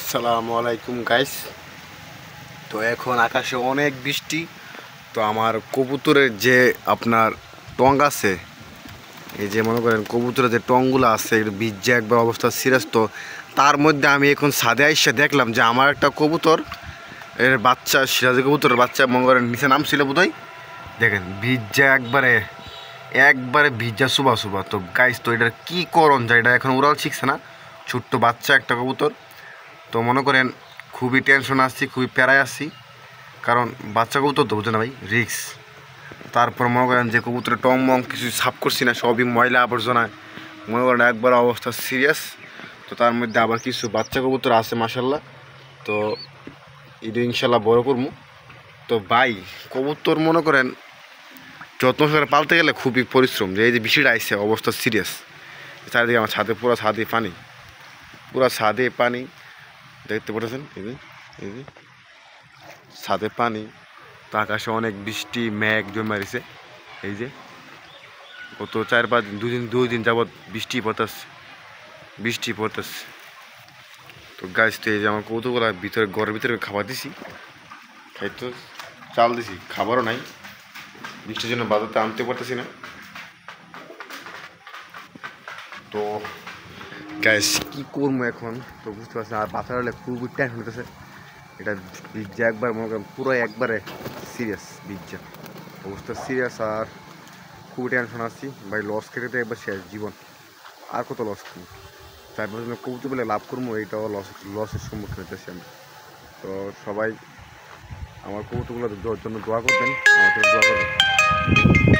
আসসালামু আলাইকুম গাইস। তো এখন আকাশে অনেক বৃষ্টি। তো আমার কবুতরের যে আপনার টং আছে, এই যে মনে করেন কবুতরের যে টংগুলো আছে একটু ভিজে একবার অবস্থা সিরিয়াস। তো তার মধ্যে আমি এখন ছাদে আইসা দেখলাম যে আমার একটা কবুতর এর বাচ্চা, সিরাজি কবুতরের বাচ্চা মনে করেন নিচে নাম ছিল বোধহয়, দেখেন ভিজা একবারে একবারে ভিজা সুবা সুবা। তো গাইস, তো এটার কী করণ যায়, এটা এখন উড়াল শিখছে না, ছোট্ট বাচ্চা একটা কবুতর। তো মনে করেন খুবই টেনশন আসছি, খুবই প্যারায় আসছি, কারণ বাচ্চা কবুতর তো বুঝে না ভাই, রিক্স। তারপর মনে করেন যে কবুতরের টং মং কিছু সাফ করছি না, সবই ময়লা আবর্জনায় মনে করেন একবার অবস্থা সিরিয়াস। তো তার মধ্যে আবার কিছু বাচ্চা কবুতর আছে মাশাল্লাহ। তো এটা ইনশাল্লাহ বড় করবো। তো ভাই, কবুতর মনে করেন যত্ন সহকারে পালতে গেলে খুবই পরিশ্রম। যে এই যে বৃষ্টিটা আসছে অবস্থা সিরিয়াস, চারিদিকে আমার ছাদে পুরো ছাদে পানি, পুরো ছাদে পানি দেখতে পাচ্ছেন। এই যে ছাদে পানি, তো আকাশে অনেক বৃষ্টি, মেঘ জমে মারিছে। এই যে গত 4-5 দিন, দুই দিন যাবৎ বৃষ্টি পড়তেছে। তো গাছ, তো এই যে আমার কৌতুকগুলা ভিতরে ঘরের ভিতরে খাবার দিছি, খাইতো চাল দিছি, খাবারও নাই, বৃষ্টির জন্য বাজারতে আনতে পারতেছি না। তো গ্যাস কী করবো এখন তো বুঝতে পারছি না। আর বাচ্চা হলে খুবই টেনশন হতেছে। এটা ভিজা একবার মনে করেন পুরো একবারে সিরিয়াস ভিজা অবস্থা সিরিয়াস। আর খুবই টেনশন আসছি ভাই, লস খেতে তো একবার শেষ জীবন, আর কত লস করবো। তারপর কবুতর বলে লাভ করবো, এইটাও লসের সম্মুখীন হতেছি আমি। তো সবাই আমার কবুতরগুলোর জন্য দোয়া করবেন, আমার জন্য দোয়া করবেন।